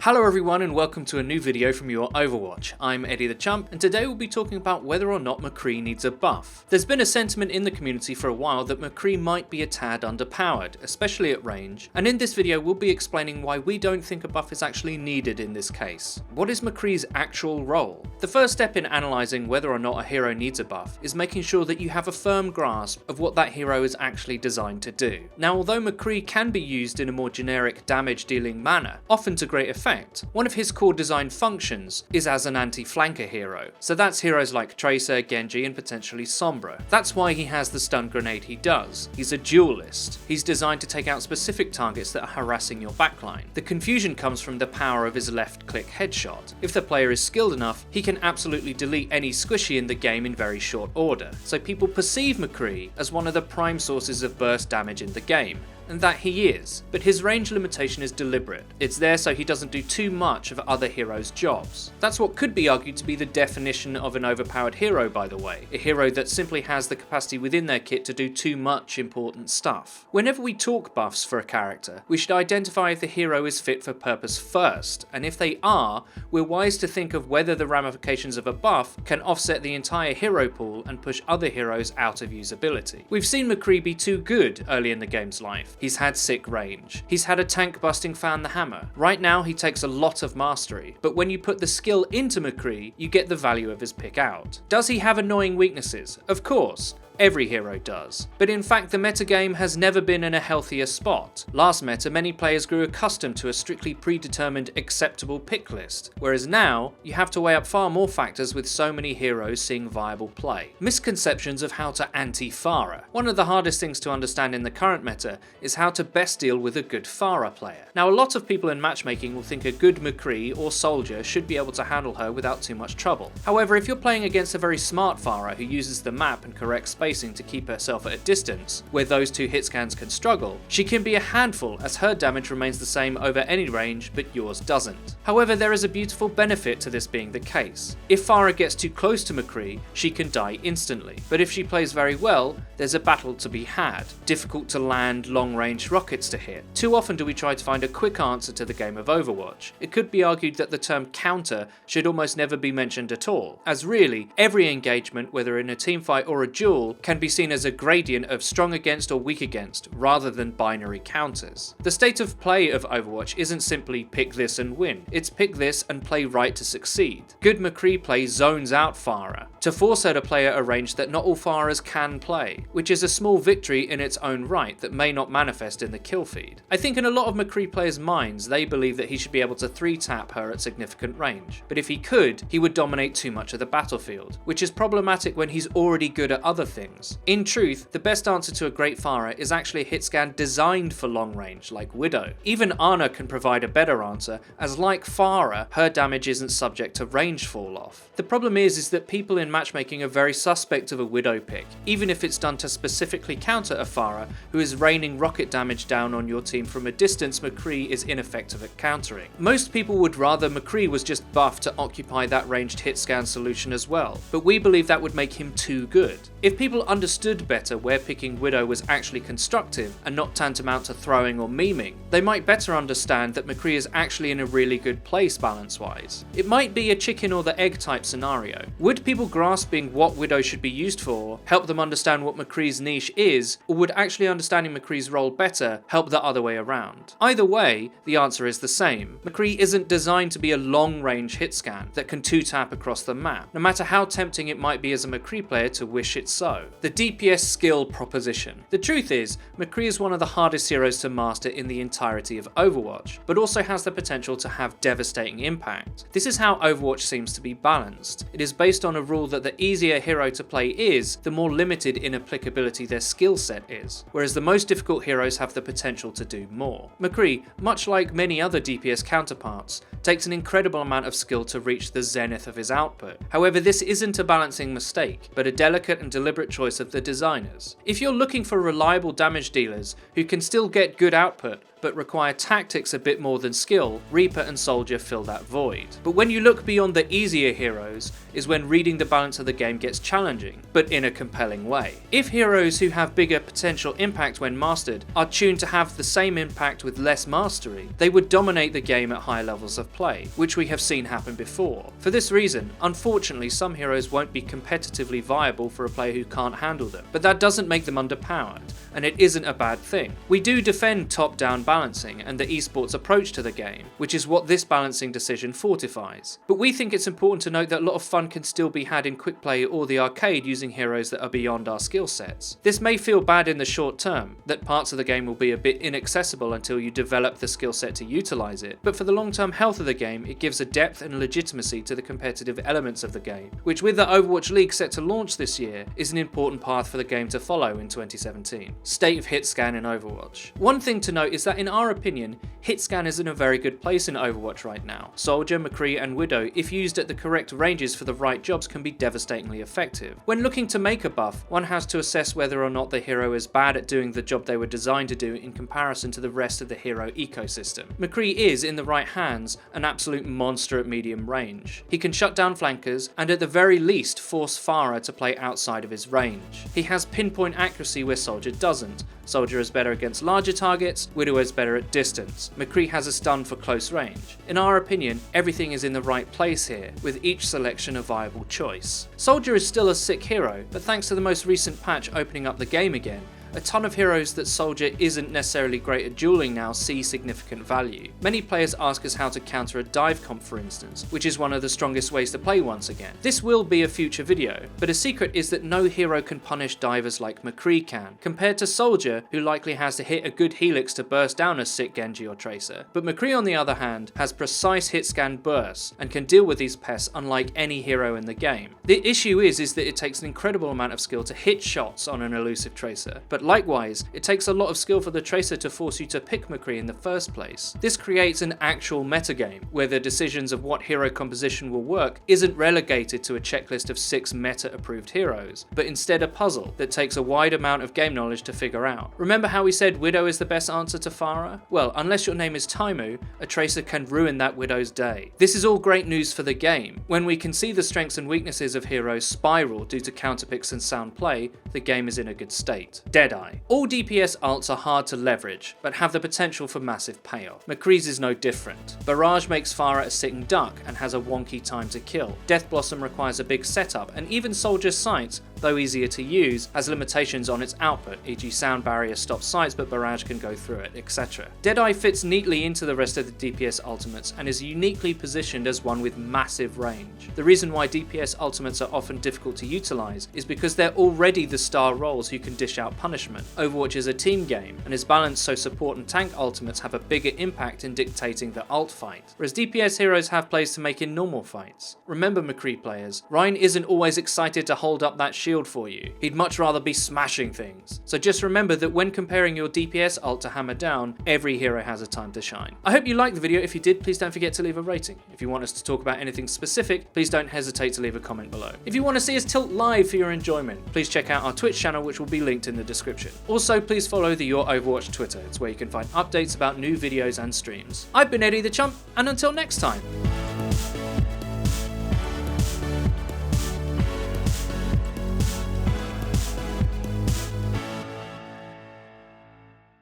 Hello everyone and welcome to a new video from Your Overwatch. I'm Eddie the Chump and today we'll be talking about whether or not McCree needs a buff. There's been a sentiment in the community for a while that McCree might be a tad underpowered, especially at range, and in this video we'll be explaining why we don't think a buff is actually needed in this case. What is McCree's actual role? The first step in analysing whether or not a hero needs a buff is making sure that you have a firm grasp of what that hero is actually designed to do. Now, although McCree can be used in a more generic damage dealing manner, often to great effect, one of his core design functions is as an anti-flanker hero, so that's heroes like Tracer, Genji and potentially Sombra. That's why he has the stun grenade he does. He's a duelist. He's designed to take out specific targets that are harassing your backline. The confusion comes from the power of his left click headshot. If the player is skilled enough, he can absolutely delete any squishy in the game in very short order, so people perceive McCree as one of the prime sources of burst damage in the game. And that he is, but his range limitation is deliberate. It's there so he doesn't do too much of other heroes' jobs. That's what could be argued to be the definition of an overpowered hero, by the way, a hero that simply has the capacity within their kit to do too much important stuff. Whenever we talk buffs for a character, we should identify if the hero is fit for purpose first, and if they are, we're wise to think of whether the ramifications of a buff can offset the entire hero pool and push other heroes out of usability. We've seen McCree be too good early in the game's life. He's had sick range. He's had a tank busting fan the hammer. Right now he takes a lot of mastery, but when you put the skill into McCree, you get the value of his pick out. Does he have annoying weaknesses? Of course. Every hero does. But in fact the metagame has never been in a healthier spot. Last meta, many players grew accustomed to a strictly predetermined acceptable pick list, whereas now you have to weigh up far more factors with so many heroes seeing viable play. Misconceptions of how to anti-Pharah. One of the hardest things to understand in the current meta is how to best deal with a good Pharah player. Now, a lot of people in matchmaking will think a good McCree or soldier should be able to handle her without too much trouble. However, if you're playing against a very smart Pharah who uses the map and correct spacing to keep herself at a distance, where those two hit scans can struggle, she can be a handful as her damage remains the same over any range but yours doesn't. However, there is a beautiful benefit to this being the case. If Pharah gets too close to McCree, she can die instantly, but if she plays very well, there's a battle to be had. Difficult to land long-range rockets to hit. Too often do we try to find a quick answer to the game of Overwatch. It could be argued that the term counter should almost never be mentioned at all, as really, every engagement, whether in a teamfight or a duel, can be seen as a gradient of strong against or weak against, rather than binary counters. The state of play of Overwatch isn't simply pick this and win, it's pick this and play right to succeed. Good McCree play zones out Pharah, to force her to play at a range that not all Pharahs can play, which is a small victory in its own right that may not manifest in the kill feed. I think in a lot of McCree players' minds they believe that he should be able to 3-tap her at significant range, but if he could, he would dominate too much of the battlefield, which is problematic when he's already good at other things. In truth, the best answer to a great Pharah is actually a hit scan designed for long range, like Widow. Even Ana can provide a better answer, as like Pharah, her damage isn't subject to range fall off. The problem is that people in matchmaking are very suspect of a Widow pick, even if it's done to specifically counter a Pharah who is raining rocket damage down on your team from a distance McCree is ineffective at countering. Most people would rather McCree was just buffed to occupy that ranged hit scan solution as well, but we believe that would make him too good. If people understood better where picking Widow was actually constructive and not tantamount to throwing or memeing, they might better understand that McCree is actually in a really good place balance-wise. It might be a chicken or the egg type scenario. Would people grasping what Widow should be used for help them understand what McCree's niche is, or would actually understanding McCree's role better help the other way around? Either way, the answer is the same. McCree isn't designed to be a long-range hit scan that can 2-tap across the map, no matter how tempting it might be as a McCree player to wish it so. The DPS skill proposition. The truth is, McCree is one of the hardest heroes to master in the entirety of Overwatch, but also has the potential to have devastating impact. This is how Overwatch seems to be balanced. It is based on a rule that the easier a hero to play is, the more limited in applicability their skill set is, whereas the most difficult heroes have the potential to do more. McCree, much like many other DPS counterparts, takes an incredible amount of skill to reach the zenith of his output. However, this isn't a balancing mistake, but a delicate and deliberate choice of the designers. If you're looking for reliable damage dealers who can still get good output, but require tactics a bit more than skill, Reaper and Soldier fill that void. But when you look beyond the easier heroes is when reading the balance of the game gets challenging, but in a compelling way. If heroes who have bigger potential impact when mastered are tuned to have the same impact with less mastery, they would dominate the game at higher levels of play, which we have seen happen before. For this reason, unfortunately some heroes won't be competitively viable for a player who can't handle them, but that doesn't make them underpowered, and it isn't a bad thing. We do defend top-down balancing and the esports approach to the game, which is what this balancing decision fortifies. But we think it's important to note that a lot of fun can still be had in quick play or the arcade using heroes that are beyond our skill sets. This may feel bad in the short term, that parts of the game will be a bit inaccessible until you develop the skill set to utilize it, but for the long-term health of the game, it gives a depth and legitimacy to the competitive elements of the game, which with the Overwatch League set to launch this year, is an important path for the game to follow in 2017. State of hit scan in Overwatch. One thing to note is that in our opinion, hit scan is in a very good place in Overwatch right now. Soldier, McCree and Widow, if used at the correct ranges for the right jobs, can be devastatingly effective. When looking to make a buff, one has to assess whether or not the hero is bad at doing the job they were designed to do in comparison to the rest of the hero ecosystem. McCree is, in the right hands, an absolute monster at medium range. He can shut down flankers and at the very least force Pharah to play outside of his range. He has pinpoint accuracy where Soldier doesn't. Soldier is better against larger targets, Widow is better at distance. McCree has a stun for close range. In our opinion, everything is in the right place here, with each selection a viable choice. Soldier is still a sick hero, but thanks to the most recent patch opening up the game again, a ton of heroes that Soldier isn't necessarily great at dueling now see significant value. Many players ask us how to counter a dive comp for instance, which is one of the strongest ways to play once again. This will be a future video, but a secret is that no hero can punish divers like McCree can, compared to Soldier, who likely has to hit a good helix to burst down a sick Genji or Tracer. But McCree on the other hand has precise hit scan bursts and can deal with these pests unlike any hero in the game. The issue is that it takes an incredible amount of skill to hit shots on an elusive Tracer, but likewise, it takes a lot of skill for the Tracer to force you to pick McCree in the first place. This creates an actual metagame, where the decisions of what hero composition will work isn't relegated to a checklist of 6 meta-approved heroes, but instead a puzzle that takes a wide amount of game knowledge to figure out. Remember how we said Widow is the best answer to Pharah? Well, unless your name is Taimu, a Tracer can ruin that Widow's day. This is all great news for the game. When we can see the strengths and weaknesses of heroes spiral due to counterpicks and sound play, the game is in a good state. Deadeye. All DPS ults are hard to leverage, but have the potential for massive payoff. McCrees is no different. Barrage makes Pharah a sitting duck and has a wonky time to kill. Death Blossom requires a big setup, and even Soldier's Sights, though easier to use, has limitations on its output, e.g. sound barrier stops sights but barrage can go through it, etc. Deadeye fits neatly into the rest of the DPS ultimates and is uniquely positioned as one with massive range. The reason why DPS ultimates are often difficult to utilize is because they're already the star roles who can dish out punishment. Overwatch is a team game and is balanced so support and tank ultimates have a bigger impact in dictating the ult fight, whereas DPS heroes have plays to make in normal fights. Remember McCree players, Ryan isn't always excited to hold up that shield for you, he'd much rather be smashing things. So just remember that when comparing your DPS ult to hammer down, every hero has a time to shine. I hope you liked the video. If you did, please don't forget to leave a rating. If you want us to talk about anything specific, please don't hesitate to leave a comment below. If you want to see us tilt live for your enjoyment, please check out our Twitch channel, which will be linked in the description. Also, please follow the Your Overwatch Twitter. It's where you can find updates about new videos and streams. I've been Eddie the Chump, and until next time.